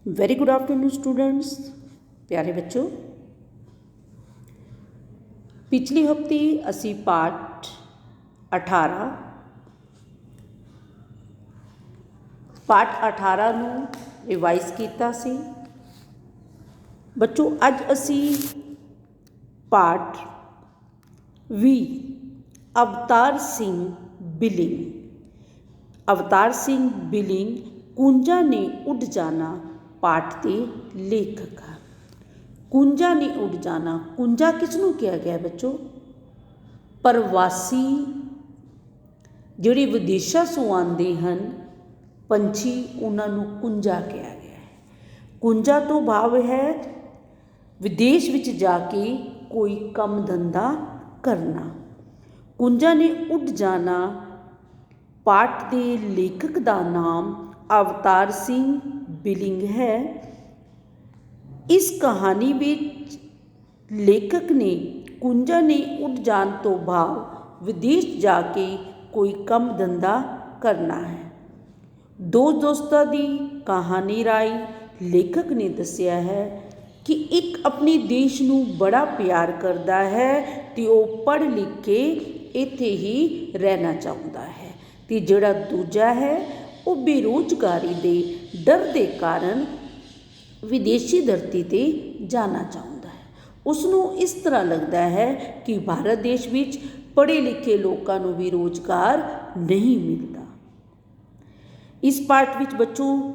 Very good afternoon students. प्यारे बच्चों, पिछले हफ्ते असी पाठ 18 ਨੂੰ रिवाइज किया सी। बच्चों अज असी पाठ 20 अवतार सिंह बिलिंग कुंजा ने उड़ जाना पाठ के लेखक हैं। कुंजा ने उड़ जाना, कुंजा किसनों कहा गया बच्चों? प्रवासी जिहड़े विदेशों से आते हैं पंछी, उन्होंने कुंजा कहा गया है। कुंजा तो भाव है विदेश विच जाके कोई काम धंधा करना। कुंजा ने उड़ जाना पाठ के लेखक का नाम अवतार सिंह बिलिंग है। इस कहानी विच लेखक ने कुंजा ने उड़ जान तो भाव विदेश जाके कोई काम धंधा करना है। दो दोस्तों की कहानी राही लेखक ने दसिया है कि एक अपने देश नूं बड़ा प्यार करता है तो वह पढ़ लिख के इत्थे ही रहना चाहता है, तो जिहड़ा दूजा है वो बेरोजगारी के डर के कारण विदेशी धरती ते जाना चाहता है। उसनों इस तरह लगता है कि भारत देश विच पढ़े लिखे लोगों को भी रोजगार नहीं मिलता। इस पाठ विच बच्चों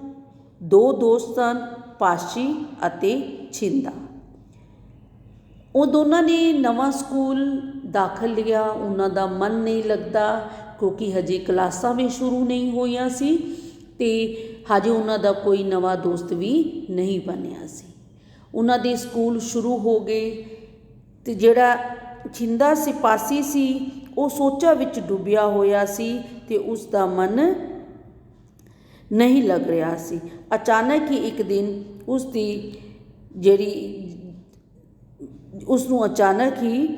दो दोस्त हैं, पाशी अते छिंदा। वो दोनों ने नवा स्कूल दाखिल लिया, उन्होंने मन नहीं लगता क्योंकि हजे क्लासां भी शुरू नहीं होईयां सी ते हजे उन्होंने कोई नवा दोस्त भी नहीं बनिया सी। उन्होंने स्कूल शुरू हो गए तो जिहड़ा छिंदा सिपासी सी वो सोचा विच डुबिया होया सी ते उसका मन नहीं लग रहा सी। अचानक ही एक दिन उसकी जिहड़ी उसनूं अचानक ही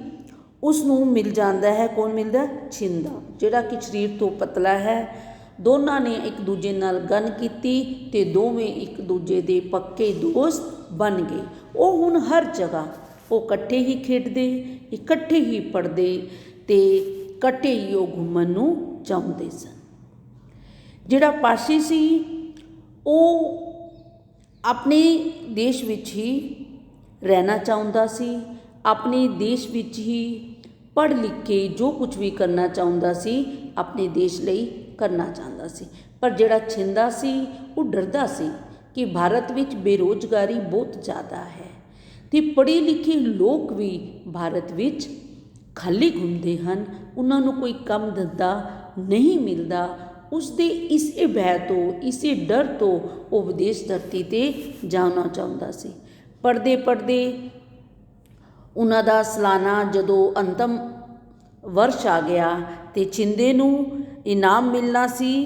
उसनूं मिल जाता है। कौन मिलता? छिंदा, जिहड़ा कि शरीर तो पतला है। दोनों ने एक दूजे नाल गल कीती ते दोवें एक दूजे दे पक्के दोस्त बन गए। वो हुण हर जगह वो इकट्ठे ही खेडदे, इकट्ठे ही पढ़दे ते इकट्ठे ही वो घूमण नूं चाहुंदे सन। जिहड़ा पाशी सी वो अपने देश विच ही रहना चाहुंदा सी, अपने देश विच ही पढ़ लिख के जो कुछ भी करना चाहुंदा सी अपने देश लई करना चाहता सी। पर जिहड़ा छिंदा सी वो डरदा सी कि भारत विच बेरोजगारी बहुत ज़्यादा है ते पढ़े लिखे लोग भी भारत विच खाली घूमते हैं, उन्होंने कोई काम धंधा नहीं मिलता। उसके इसे भय तो इसे डर तो वो विदेश धरती ते जाना चाहता सी। पढ़ते पढ़ते उन्हों का सालाना जदों अंतिम वर्ष आ गया तो छिंदे नूं इनाम मिलना सी।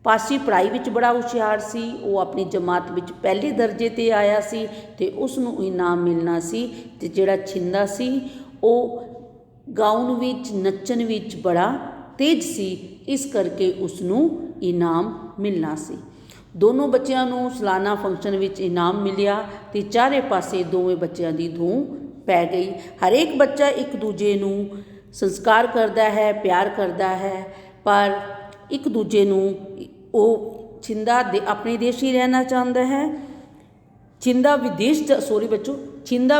पासी पढ़ाई विच बड़ा हुशियार सी, वो अपनी जमात विच पहले दर्जे ते आया सी ते उसनूं इनाम मिलना सी। ते जिहड़ा छिंदा सी वो गाउन विच नच्चण विच बड़ा तेज सी, इस करके उसनूं इनाम मिलना सी। दोनों बच्चों नूं सालाना फंक्शन विच इनाम मिलिया ते चारे पासे दोवें बच्चों की धूम पै गई। हरेक बच्चा एक दूजे नूं संस्कार करता है, प्यार करता है, पर एक दूजे नूं वो छिंदा अपने देश ही रहना चाहता है, छिंदा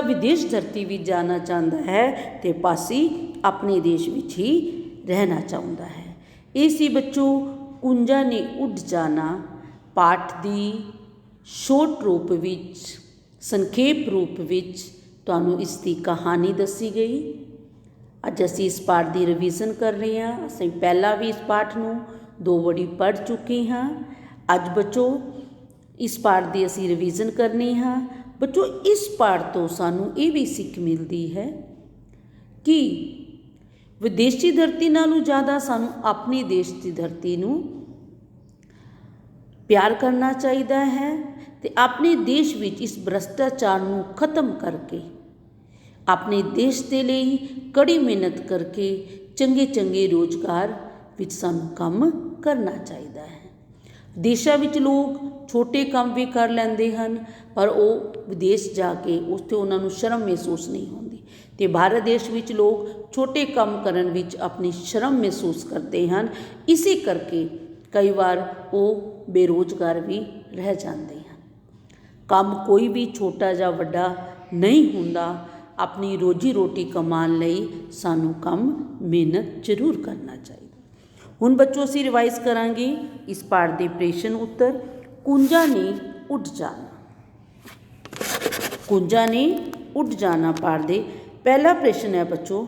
विदेश धरती भी जाना चाहता है तो पासी अपने देश विच ही रहना चाहता है। इसी बच्चों कुंजा ने उड़ जाना पाठ की शॉर्ट रूप विच संखेप रूप विच तुहानूं इसकी कहानी दसी गई। अज असी इस पाठ की रिवीजन कर रहे हैं। असीं पहला भी इस पाठ नूं 2 वारी पढ़ चुके हाँ। अज बच्चों इस पाठ की असी रिवीजन करनी हाँ। बच्चों इस पाठ तो सानूं ये भी सीख मिलती है कि विदेशी धरती नालों ज़्यादा सानूं अपने देश की धरती नूं प्यार करना चाहिए है तो अपने देश विच इस भ्रष्टाचार नूं खत्म करके अपने देश के लिए कड़ी मेहनत करके चंगे चंगे रोजगार विच सानूं काम करना चाहिए है। ਦੇਸ਼ਾਂ ਵਿੱਚ ਲੋਕ ਛੋਟੇ ਕੰਮ ਵੀ ਕਰ ਲੈਂਦੇ ਹਨ, ਪਰ ਉਹ ਵਿਦੇਸ਼ ਜਾ ਕੇ ਉੱਥੇ ਉਹਨਾਂ ਨੂੰ ਸ਼ਰਮ ਮਹਿਸੂਸ ਨਹੀਂ ਹੁੰਦੀ। ਅਤੇ ਭਾਰਤ ਦੇਸ਼ ਵਿੱਚ ਲੋਕ ਛੋਟੇ ਕੰਮ ਕਰਨ ਵਿੱਚ ਆਪਣੀ ਸ਼ਰਮ ਮਹਿਸੂਸ ਕਰਦੇ ਹਨ। ਇਸੇ ਕਰਕੇ ਕਈ ਵਾਰ ਉਹ ਬੇਰੁਜ਼ਗਾਰ ਵੀ ਰਹਿ ਜਾਂਦੇ ਹਨ। ਕੰਮ ਕੋਈ ਵੀ ਛੋਟਾ ਜਾਂ ਵੱਡਾ ਨਹੀਂ ਹੁੰਦਾ। ਆਪਣੀ ਰੋਜੀ ਰੋਟੀ ਕਮਾਉਣ ਲਈ ਸਾਨੂੰ ਕੰਮ ਮਿਹਨਤ ਜ਼ਰੂਰ ਕਰਨਾ ਚਾਹੀਦਾ। ਹੁਣ ਬੱਚੋ ਅਸੀਂ ਰਿਵਾਈਜ਼ ਕਰਾਂਗੇ ਇਸ ਪਾਠ ਦੇ ਪ੍ਰਸ਼ਨ ਉੱਤਰ। ਕੁੰਜਾਂ ਨੇ ਉੱਡ ਜਾਣਾ। ਕੁੰਜਾਂ ਨੇ ਉੱਡ ਜਾਣਾ ਪਾਠ ਦੇ ਪਹਿਲਾ ਪ੍ਰਸ਼ਨ ਹੈ ਬੱਚੋ,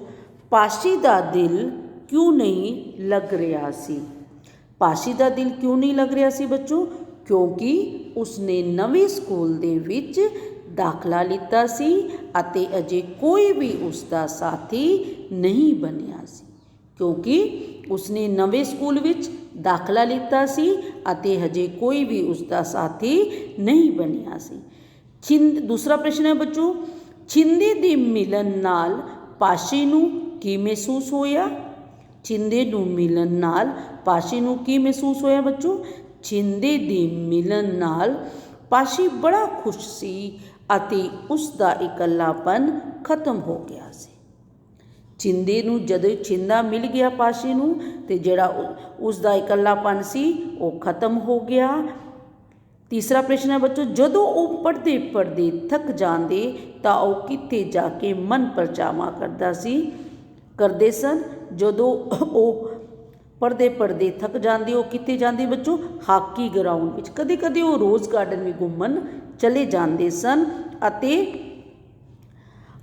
ਪਾਸ਼ੀ ਦਾ ਦਿਲ ਕਿਉਂ ਨਹੀਂ ਲੱਗ ਰਿਹਾ ਸੀ। ਪਾਸ਼ੀ ਦਾ ਦਿਲ ਕਿਉਂ ਨਹੀਂ ਲੱਗ ਰਿਹਾ ਸੀ ਬੱਚੋ? ਕਿਉਂਕਿ ਉਸਨੇ ਨਵੇਂ ਸਕੂਲ ਦੇ ਵਿੱਚ ਦਾਖਲਾ ਲਿੱਤਾ ਸੀ ਅਤੇ ਅਜੇ ਕੋਈ ਵੀ ਉਸਦਾ ਸਾਥੀ ਨਹੀਂ ਬਣਿਆ ਸੀ। ਕਿਉਂਕਿ ਉਸਨੇ ਨਵੇਂ ਸਕੂਲ ਵਿੱਚ ਦਾਖਲਾ ਲਿੱਤਾ ਸੀ ਅਤੇ ਹਜੇ ਕੋਈ ਵੀ ਉਸਦਾ ਸਾਥੀ ਨਹੀਂ ਬਣਿਆ ਸੀ। ਦੂਸਰਾ ਪ੍ਰਸ਼ਨ ਹੈ ਬੱਚੋ, ਛਿੰਦੇ ਦੇ ਮਿਲਣ ਨਾਲ ਪਾਸ਼ੀ ਨੂੰ ਕੀ ਮਹਿਸੂਸ ਹੋਇਆ? ਛਿੰਦੇ ਨੂੰ ਮਿਲਣ ਨਾਲ ਪਾਸ਼ੀ ਨੂੰ ਕੀ ਮਹਿਸੂਸ ਹੋਇਆ ਬੱਚੋ? ਛਿੰਦੇ ਦੇ ਮਿਲਣ ਨਾਲ ਪਾਸ਼ੀ ਬੜਾ ਖੁਸ਼ ਸੀ ਅਤੇ ਉਸ ਦਾ ਇਕੱਲਾਪਨ ਖਤਮ ਹੋ ਗਿਆ ਸੀ। ਛਿੰਦੇ ਨੂੰ ਜਦੋਂ ਛਿੰਦਾ ਮਿਲ ਗਿਆ ਪਾਸ਼ੀ ਨੂੰ, ਅਤੇ ਜਿਹੜਾ ਉਸ ਦਾ ਇਕੱਲਾਪਨ ਸੀ ਉਹ ਖਤਮ ਹੋ ਗਿਆ। ਤੀਸਰਾ ਪ੍ਰਸ਼ਨ ਹੈ ਬੱਚੋ, ਜਦੋਂ ਉਹ ਪੜ੍ਹਦੇ ਪੜ੍ਹਦੇ ਥੱਕ ਜਾਂਦੇ ਤਾਂ ਉਹ ਕਿੱਥੇ ਜਾ ਕੇ ਮਨ ਪਰਚਾਵਾ ਕਰਦੇ ਸਨ? ਜਦੋਂ ਉਹ ਪੜ੍ਹਦੇ ਪੜ੍ਹਦੇ ਥੱਕ ਜਾਂਦੇ ਉਹ ਕਿੱਥੇ ਜਾਂਦੇ ਬੱਚੋ? ਹਾਕੀ ਗਰਾਊਂਡ ਵਿੱਚ। ਕਦੇ ਕਦੇ ਉਹ ਰੋਜ਼ ਗਾਰਡਨ ਵੀ ਘੁੰਮਣ ਚਲੇ ਜਾਂਦੇ ਸਨ ਅਤੇ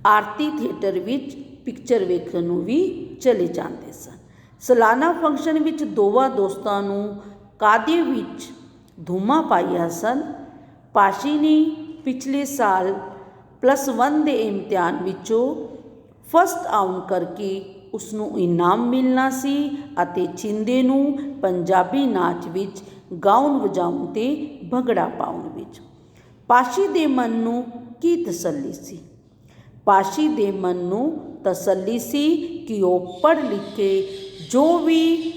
ਆਰਤੀ ਥੀਏਟਰ ਵਿੱਚ ਪਿਕਚਰ ਵੇਖਣ ਨੂੰ ਵੀ ਚਲੇ ਜਾਂਦੇ ਸਨ। ਸਾਲਾਨਾ ਫੰਕਸ਼ਨ ਵਿੱਚ ਦੋਵਾਂ ਦੋਸਤਾਂ ਨੂੰ ਕਾਹਦੇ ਵਿੱਚ ਧੂਮਾਂ ਪਾਈਆਂ ਸਨ? ਪਾਸ਼ੀ ਨੇ ਪਿਛਲੇ ਸਾਲ +1 ਦੇ ਇਮਤਿਹਾਨ ਵਿੱਚੋਂ ਫਸਟ ਆਉਣ ਕਰਕੇ ਉਸਨੂੰ ਇਨਾਮ ਮਿਲਣਾ ਸੀ ਅਤੇ ਛਿੰਦੇ ਨੂੰ ਪੰਜਾਬੀ ਨਾਚ ਵਿੱਚ ਗਾਉਣ ਵਜਾਉਣ ਅਤੇ ਭੰਗੜਾ ਪਾਉਣ ਵਿੱਚ। ਪਾਸ਼ੀ ਦੇ ਮਨ ਨੂੰ ਕੀ ਤਸੱਲੀ ਸੀ? ਪਾਸ਼ੀ ਦੇ ਮਨ ਨੂੰ ਤਸੱਲੀ ਸੀ ਕਿ ਉਹ ਪੜ੍ਹ ਲਿਖ ਕੇ ਜੋ ਵੀ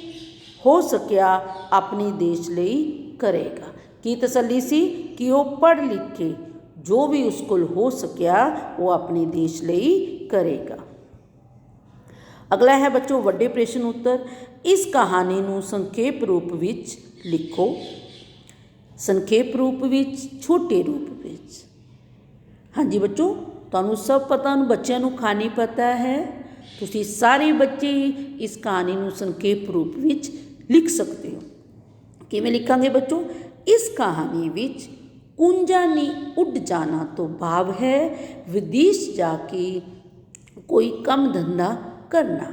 ਹੋ ਸਕਿਆ ਆਪਣੇ ਦੇਸ਼ ਲਈ ਕਰੇਗਾ। ਕੀ ਤਸੱਲੀ ਸੀ? ਕਿ ਉਹ ਪੜ੍ਹ ਲਿਖ ਕੇ ਜੋ ਵੀ ਉਸ ਕੋਲ ਹੋ ਸਕਿਆ ਉਹ ਆਪਣੇ ਦੇਸ਼ ਲਈ ਕਰੇਗਾ। ਅਗਲਾ ਹੈ ਬੱਚੋ ਵੱਡੇ ਪ੍ਰਸ਼ਨ ਉੱਤਰ। ਇਸ ਕਹਾਣੀ ਨੂੰ ਸੰਖੇਪ ਰੂਪ ਵਿੱਚ ਲਿਖੋ। ਸੰਖੇਪ ਰੂਪ ਵਿੱਚ, ਛੋਟੇ ਰੂਪ ਵਿੱਚ। ਹਾਂਜੀ ਬੱਚੋ, ਤੁਹਾਨੂੰ ਸਭ ਪਤਾ, ਬੱਚਿਆਂ ਨੂੰ ਕਹਾਣੀ ਪਤਾ ਹੈ। ਤੁਸੀਂ ਸਾਰੇ ਬੱਚੇ ਇਸ ਕਹਾਣੀ ਨੂੰ ਸੰਖੇਪ ਰੂਪ ਵਿੱਚ ਲਿਖ ਸਕਦੇ ਹੋ। ਕਿਵੇਂ ਲਿਖਾਂਗੇ ਬੱਚੋ? ਇਸ ਕਹਾਣੀ ਵਿੱਚ ਕੁੰਜਾਂ ਨੇ ਉੱਡ ਜਾਣਾ ਤੋਂ ਭਾਵ ਹੈ ਵਿਦੇਸ਼ ਜਾ ਕੇ ਕੋਈ ਕੰਮ ਧੰਦਾ ਕਰਨਾ।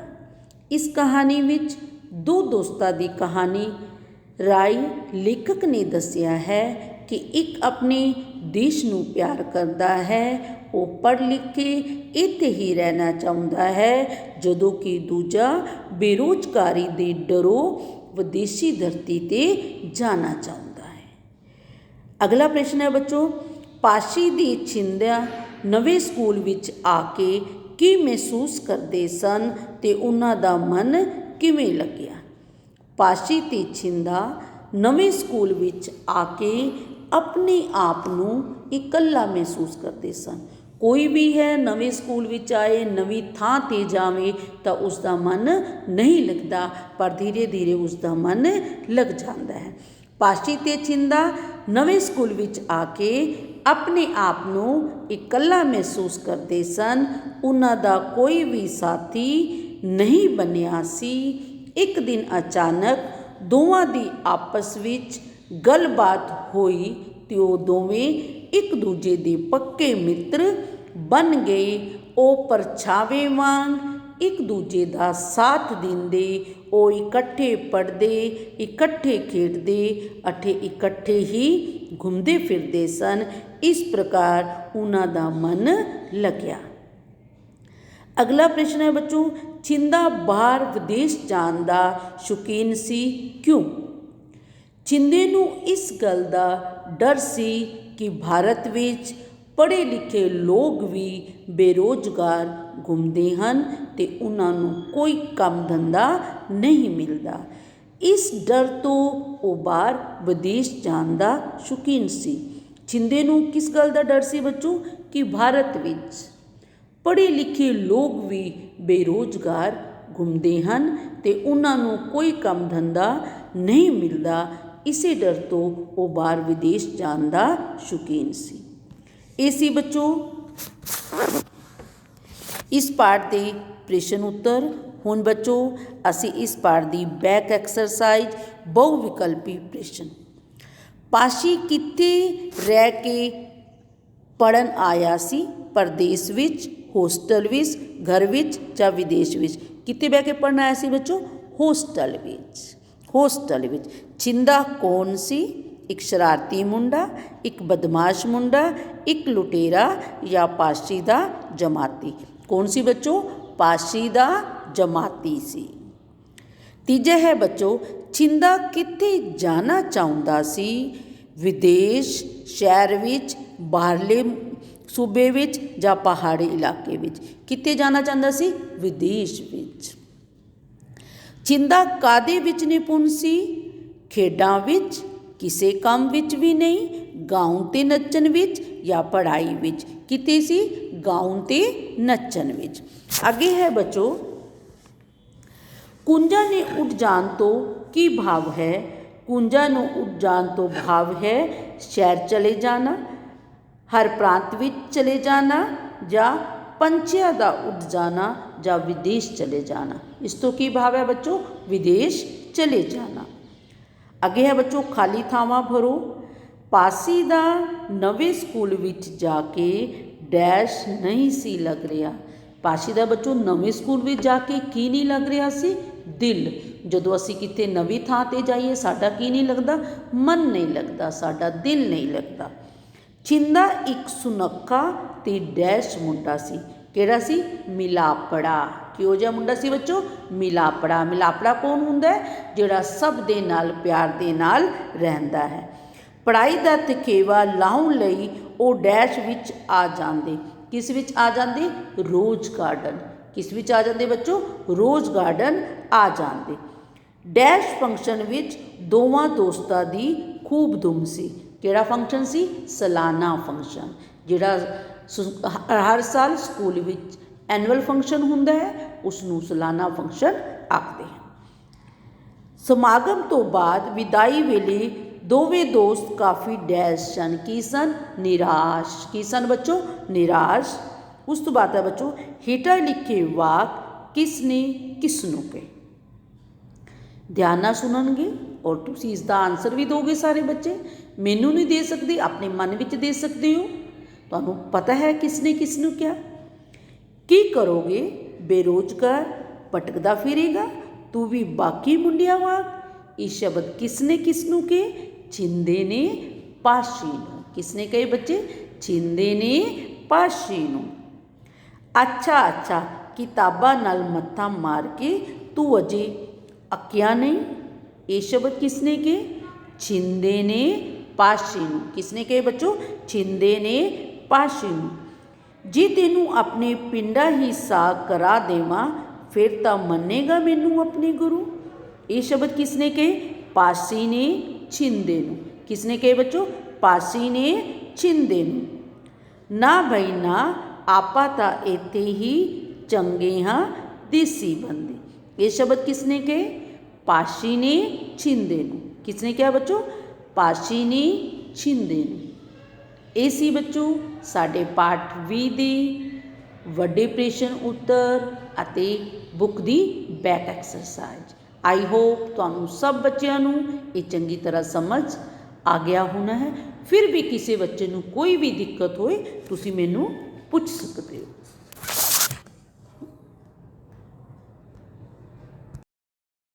ਇਸ ਕਹਾਣੀ ਵਿੱਚ ਦੋ ਦੋਸਤਾਂ ਦੀ ਕਹਾਣੀ ਰਾਹੀਂ ਲੇਖਕ ਨੇ ਦੱਸਿਆ ਹੈ ਕਿ ਇੱਕ ਆਪਣੇ ਦੇਸ਼ ਨੂੰ ਪਿਆਰ ਕਰਦਾ ਹੈ, ਉਹ ਪੜ੍ਹ ਲਿਖ ਕੇ ਇੱਥੇ ਹੀ ਰਹਿਣਾ ਚਾਹੁੰਦਾ ਹੈ, ਜਦੋਂ ਕਿ ਦੂਜਾ ਬੇਰੁਜ਼ਗਾਰੀ ਦੇ ਡਰੋਂ ਵਿਦੇਸ਼ੀ ਧਰਤੀ 'ਤੇ ਜਾਣਾ ਚਾਹੁੰਦਾ ਹੈ। ਅਗਲਾ ਪ੍ਰਸ਼ਨ ਹੈ ਬੱਚੋ, ਪਾਸ਼ੀ ਦੀ ਛਿੰਦਿਆਂ ਨਵੇਂ ਸਕੂਲ ਵਿੱਚ ਆ ਕੇ ਕੀ ਮਹਿਸੂਸ ਕਰਦੇ ਸਨ ਅਤੇ ਉਹਨਾਂ ਦਾ ਮਨ ਕਿਵੇਂ ਲੱਗਿਆ? ਪਾਸ਼ੀ ਤੇ ਛਿੰਦਾ ਨਵੇਂ ਸਕੂਲ ਵਿੱਚ ਆ ਕੇ ਆਪਣੇ ਆਪ ਨੂੰ ਇਕੱਲਾ ਮਹਿਸੂਸ ਕਰਦੇ ਸਨ। ਕੋਈ ਵੀ ਹੈ ਨਵੇਂ ਸਕੂਲ ਵਿੱਚ ਆਏ, ਨਵੀਂ ਥਾਂ 'ਤੇ ਜਾਵੇ ਤਾਂ ਉਸ ਦਾ ਮਨ ਨਹੀਂ ਲੱਗਦਾ, ਪਰ ਧੀਰੇ ਧੀਰੇ ਉਸ ਦਾ ਮਨ ਲੱਗ ਜਾਂਦਾ ਹੈ। ਪਾਸ਼ੀ ਤੇ ਛਿੰਦਾ ਨਵੇਂ ਸਕੂਲ ਵਿੱਚ ਆ ਕੇ ਆਪਣੇ ਆਪ ਨੂੰ ਇਕੱਲਾ ਮਹਿਸੂਸ ਕਰਦੇ ਸਨ। ਉਹਨਾਂ ਦਾ ਕੋਈ ਵੀ ਸਾਥੀ ਨਹੀਂ ਬਣਿਆ ਸੀ। ਇੱਕ ਦਿਨ ਅਚਾਨਕ ਦੋਵਾਂ ਦੀ ਆਪਸ ਵਿੱਚ ਗੱਲਬਾਤ ਹੋਈ ਅਤੇ ਉਹ ਦੋਵੇਂ ਇੱਕ ਦੂਜੇ ਦੇ ਪੱਕੇ ਮਿੱਤਰ ਬਣ ਗਏ। ਉਹ ਪਰਛਾਵੇਂ ਵਾਂਗ ਇੱਕ ਦੂਜੇ ਦਾ ਸਾਥ ਦਿੰਦੇ, ਉਹ ਇਕੱਠੇ ਪੜ੍ਹਦੇ, ਇਕੱਠੇ ਖੇਡਦੇ ਅਤੇ ਇਕੱਠੇ ਹੀ ਘੁੰਮਦੇ ਫਿਰਦੇ ਸਨ। ਇਸ ਪ੍ਰਕਾਰ ਉਹਨਾਂ ਦਾ ਮਨ ਲੱਗਿਆ। ਅਗਲਾ ਪ੍ਰਸ਼ਨ ਹੈ ਬੱਚੋ, ਛਿੰਦਾ ਬਾਹਰ ਵਿਦੇਸ਼ ਜਾਣ ਦਾ ਸ਼ੌਕੀਨ ਸੀ, ਕਿਉਂ? ਛਿੰਦੇ ਨੂੰ ਇਸ ਗੱਲ ਦਾ ਡਰ ਸੀ ਕਿ ਭਾਰਤ ਵਿੱਚ ਪੜ੍ਹੇ ਲਿਖੇ ਲੋਕ ਵੀ ਬੇਰੁਜ਼ਗਾਰ ਘੁੰਮਦੇ ਹਨ ਅਤੇ ਉਹਨਾਂ ਨੂੰ ਕੋਈ ਕੰਮ ਧੰਦਾ ਨਹੀਂ ਮਿਲਦਾ। ਇਸ ਡਰ ਤੋਂ ਉਹ ਬਾਹਰ ਵਿਦੇਸ਼ ਜਾਣ ਦਾ ਸ਼ੌਕੀਨ ਸੀ। ਛਿੰਦੇ ਨੂੰ ਕਿਸ ਗੱਲ ਦਾ ਡਰ ਸੀ ਬੱਚੋ? ਕਿ ਭਾਰਤ ਵਿੱਚ ਪੜ੍ਹੇ ਲਿਖੇ ਲੋਕ ਵੀ ਬੇਰੁਜ਼ਗਾਰ ਘੁੰਮਦੇ ਹਨ ਅਤੇ ਉਹਨਾਂ ਨੂੰ ਕੋਈ ਕੰਮ ਧੰਦਾ ਨਹੀਂ ਮਿਲਦਾ। ਇਸੇ ਡਰ ਤੋਂ ਉਹ ਬਾਹਰ ਵਿਦੇਸ਼ ਜਾਣ ਦਾ ਸ਼ੌਕੀਨ ਸੀ। ਇਹ ਸੀ ਬੱਚੋ ਇਸ ਪਾਠ ਦੇ ਪ੍ਰਸ਼ਨ ਉੱਤਰ। ਹੁਣ ਬੱਚੋ ਅਸੀਂ ਇਸ ਪਾਠ ਦੀ ਬੈਕ ਐਕਸਰਸਾਈਜ਼ ਬਹੁ ਵਿਕਲਪੀ ਪ੍ਰਸ਼ਨ। ਪਾਸ਼ੀ ਕਿੱਥੇ ਰਹਿ ਕੇ ਪੜ੍ਹਨ ਆਇਆ ਸੀ? ਪਰਦੇਸ ਵਿੱਚ, ਹੋਸਟਲ ਵਿੱਚ, ਘਰ ਵਿੱਚ ਜਾਂ ਵਿਦੇਸ਼ ਵਿੱਚ? ਕਿੱਥੇ ਬਹਿ ਕੇ ਪੜ੍ਹਨ ਆਇਆ ਸੀ ਬੱਚੋ? ਹੋਸਟਲ ਵਿੱਚ। ਹੋਸਟਲ ਵਿੱਚ। ਛਿੰਦਾ ਕੌਣ ਸੀ? ਇੱਕ ਸ਼ਰਾਰਤੀ ਮੁੰਡਾ, ਇੱਕ ਬਦਮਾਸ਼ ਮੁੰਡਾ, ਇੱਕ ਲੁਟੇਰਾ ਜਾਂ ਪਾਸ਼ੀ ਦਾ ਜਮਾਤੀ? ਕੌਣ ਸੀ ਬੱਚੋ? ਪਾਸ਼ੀ ਦਾ ਜਮਾਤੀ ਸੀ। ਤੀਜਾ ਹੈ ਬੱਚੋ, ਛਿੰਦਾ ਕਿੱਥੇ ਜਾਣਾ ਚਾਹੁੰਦਾ ਸੀ? ਵਿਦੇਸ਼, ਸ਼ਹਿਰ ਵਿੱਚ, ਬਾਹਰਲੇ ਸੂਬੇ ਵਿੱਚ ਜਾਂ ਪਹਾੜੀ ਇਲਾਕੇ ਵਿੱਚ? ਕਿੱਥੇ ਜਾਣਾ ਚਾਹੁੰਦਾ ਸੀ? ਵਿਦੇਸ਼ ਵਿੱਚ। ਛਿੰਦਾ ਕਾਹਦੇ ਵਿੱਚ ਨਿਪੁੰਨ ਸੀ? ਖੇਡਾਂ ਵਿੱਚ, ਕਿਸੇ ਕੰਮ ਵਿੱਚ ਵੀ ਨਹੀਂ, ਗਾਉਣ ਅਤੇ ਨੱਚਣ ਵਿੱਚ ਜਾਂ ਪੜ੍ਹਾਈ ਵਿੱਚ? ਕਿੱਥੇ ਸੀ? ਗਾਉਣ ਅਤੇ ਨੱਚਣ ਵਿੱਚ। ਅੱਗੇ ਹੈ ਬੱਚੋ, ਕੁੰਜਾਂ ਨੇ ਉੱਡ ਜਾਣ ਤੋਂ ਕੀ ਭਾਵ ਹੈ? ਕੁੰਜਾਂ ਨੂੰ ਉੱਡ ਜਾਣ ਤੋਂ ਭਾਵ ਹੈ ਸ਼ਹਿਰ ਚਲੇ ਜਾਣਾ, ਹਰ ਪ੍ਰਾਂਤ ਵਿੱਚ ਚਲੇ ਜਾਣਾ ਜਾਂ ਪੰਛੀਆਂ ਦਾ ਉੱਡ ਜਾਣਾ ਜਾਂ ਵਿਦੇਸ਼ ਚਲੇ ਜਾਣਾ। ਇਸ ਤੋਂ ਕੀ ਭਾਵ ਹੈ ਬੱਚੋ? ਵਿਦੇਸ਼ ਚਲੇ ਜਾਣਾ। ਅੱਗੇ ਹੈ ਬੱਚੋ, ਖਾਲੀ ਥਾਵਾਂ ਭਰੋ। ਪਾਸ਼ੀ ਦਾ ਨਵੇਂ ਸਕੂਲ ਵਿੱਚ ਜਾ ਕੇ ਡੈਸ਼ ਨਹੀਂ ਸੀ ਲੱਗ ਰਿਹਾ। ਪਾਸ਼ੀ ਦਾ ਬੱਚੋ ਨਵੇਂ ਸਕੂਲ ਵਿੱਚ ਜਾ ਕੇ ਕੀ ਨਹੀਂ ਲੱਗ ਰਿਹਾ ਸੀ? ਦਿਲ। ਜਦੋਂ ਅਸੀਂ ਕਿਤੇ ਨਵੀਂ ਥਾਂ 'ਤੇ ਜਾਈਏ ਸਾਡਾ ਕੀ ਨਹੀਂ ਲੱਗਦਾ? ਮਨ ਨਹੀਂ ਲੱਗਦਾ, ਸਾਡਾ ਦਿਲ ਨਹੀਂ ਲੱਗਦਾ। ਛਿੰਦਾ ਇੱਕ ਸੁਨੱਖਾ ਤੇ ਡੈਸ਼ ਮੁੰਡਾ ਸੀ। ਕਿਹੜਾ ਸੀ? ਮਿਲਾਪੜਾ। ਕਿਹੋ ਜਿਹਾ ਮੁੰਡਾ ਸੀ ਬੱਚੋ? ਮਿਲਾਪੜਾ। ਮਿਲਾਪੜਾ ਕੌਣ ਹੁੰਦਾ ਹੈ? ਜਿਹੜਾ ਸਭ ਦੇ ਨਾਲ ਪਿਆਰ ਦੇ ਨਾਲ ਰਹਿੰਦਾ ਹੈ। ਪੜ੍ਹਾਈ ਦਾ ਥਕੇਵਾ ਲਾਹੁਣ ਲਈ ਉਹ ਡੈਸ਼ ਵਿੱਚ ਆ ਜਾਂਦੇ। ਕਿਸ ਵਿੱਚ ਆ ਜਾਂਦੇ? Rose garden. ਕਿਸ ਵਿੱਚ ਆ ਜਾਂਦੇ ਬੱਚੋ? ਰੋਜ਼ ਗਾਰਡਨ ਆ ਜਾਂਦੇ। ਡੈਸ਼ ਫੰਕਸ਼ਨ ਵਿੱਚ ਦੋਵਾਂ ਦੋਸਤਾਂ ਦੀ ਖੂਬ ਧੂਮ ਸੀ। ਕਿਹੜਾ ਫੰਕਸ਼ਨ ਸੀ? ਸਾਲਾਨਾ ਫੰਕਸ਼ਨ, ਜਿਹੜਾ ਹਰ ਸਾਲ ਸਕੂਲ ਵਿੱਚ ਐਨੂਅਲ ਫੰਕਸ਼ਨ ਹੁੰਦਾ ਹੈ, ਉਸ ਨੂੰ ਸਾਲਾਨਾ ਫੰਕਸ਼ਨ ਆਖਦੇ ਹਨ। ਸਮਾਗਮ ਤੋਂ ਬਾਅਦ ਵਿਦਾਈ ਵੇਲੇ ਦੋਵੇਂ ਦੋਸਤ ਕਾਫੀ ਡੈਸ਼ ਸਨ। ਕੀ ਸਨ? ਨਿਰਾਸ਼। ਕੀ ਸਨ ਬੱਚੋ? ਨਿਰਾਸ਼। ਉਸ ਤੋਂ ਬਾਅਦ ਹੈ ਬੱਚੋ, ਹੇਠਾਂ ਲਿਖੇ ਵਾਕ ਕਿਸ ਨੇ ਕਿਸ ਨੂੰ ਕਹੇ? ਧਿਆਨ ਨਾਲ ਸੁਣਨਗੇ ਔਰ ਤੁਸੀਂ ਇਸ ਦਾ ਆਨਸਰ ਵੀ ਦੋਗੇ ਸਾਰੇ ਬੱਚੇ। ਮੈਨੂੰ ਨਹੀਂ ਦੇ ਸਕਦੇ, ਆਪਣੇ ਮਨ ਵਿੱਚ ਦੇ ਸਕਦੇ ਹੋ। ਤੁਹਾਨੂੰ ਪਤਾ ਹੈ ਕਿਸ ਨੇ ਕਿਸ ਨੂੰ ਕਿਹਾ। ਕੀ ਕਰੋਗੇ? ਬੇਰੁਜ਼ਗਾਰ ਭਟਕਦਾ ਫਿਰੇਗਾ, ਤੂੰ ਵੀ ਬਾਕੀ ਮੁੰਡਿਆਂ ਵਾਂਗ। ਇਹ ਸ਼ਬਦ ਕਿਸ ਨੇ ਕਿਸ ਨੂੰ ਕਹੇ? ਛਿੰਦੇ ਨੇ ਪਾਸ਼ੀ ਨੂੰ। ਕਿਸ ਨੇ ਕਹੇ ਬੱਚੇ? ਛਿੰਦੇ ਨੇ ਪਾਸ਼ੀ ਨੂੰ। ਅੱਛਾ ਅੱਛਾ, ਕਿਤਾਬਾਂ ਨਾਲ ਮੱਥਾ ਮਾਰ ਕੇ ਤੂੰ ਅਜੇ ਅੱਕਿਆ ਨਹੀਂ। ਇਹ ਸ਼ਬਦ ਕਿਸ ਨੇ ਕਹੇ? ਛਿੰਦੇ ਨੇ ਪਾਸ਼ੀ ਨੂੰ। ਕਿਸ ਨੇ ਕਹੇ ਬੱਚੋ? ਛਿੰਦੇ ਨੇ ਪਾਸ਼ੀ ਨੂੰ। ਜੇ ਤੈਨੂੰ ਆਪਣੇ ਪਿੰਡਾ ਹੀ ਸਾਕ ਕਰਾ ਦੇਵਾਂ ਫਿਰ ਤਾਂ ਮੰਨੇਗਾ ਮੈਨੂੰ ਆਪਣੇ ਗੁਰੂ। ਇਹ ਸ਼ਬਦ ਕਿਸ ਨੇ ਕਹੇ? ਪਾਸ਼ੀ ਨੇ ਛਿੰਦੇ ਨੂੰ। ਕਿਸ ਨੇ ਕਹੇ ਬੱਚੋ? ਪਾਸ਼ੀ ਨੇ ਛਿੰਦੇ ਨੂੰ। ਨਾ ਬਈ ਨਾ, ਆਪਾਂ ਤਾਂ ਇੱਥੇ ਹੀ ਚੰਗੇ ਹਾਂ ਦੇਸੀ ਬੰਦੇ। ਇਹ ਸ਼ਬਦ ਕਿਸ ਨੇ ਕਹੇ? ਪਾਸ਼ੀ ਨੇ ਛਿੰਦੇ ਨੂੰ। ਕਿਸ ਨੇ ਕਿਹਾ ਬੱਚੋ? ਪਾਸ਼ੀ ਨੇ ਛਿੰਦੇ ਨੂੰ। ਇਹ ਸੀ ਬੱਚੋ ਸਾਡੇ ਪਾਠ 20 ਦੀ ਵੱਡੇ ਪ੍ਰਸ਼ਨ ਉੱਤਰ ਅਤੇ book the back exercise. I hope ਤੁਹਾਨੂੰ ਸਭ ਬੱਚਿਆਂ ਨੂੰ ਇਹ ਚੰਗੀ ਤਰ੍ਹਾਂ ਸਮਝ ਆ ਗਿਆ ਹੋਣਾ ਹੈ। ਫਿਰ ਵੀ ਕਿਸੇ ਬੱਚੇ ਨੂੰ ਕੋਈ ਵੀ ਦਿੱਕਤ ਹੋਏ ਤੁਸੀਂ ਮੈਨੂੰ ਪੁੱਛ ਸਕਦੇ ਹੋ।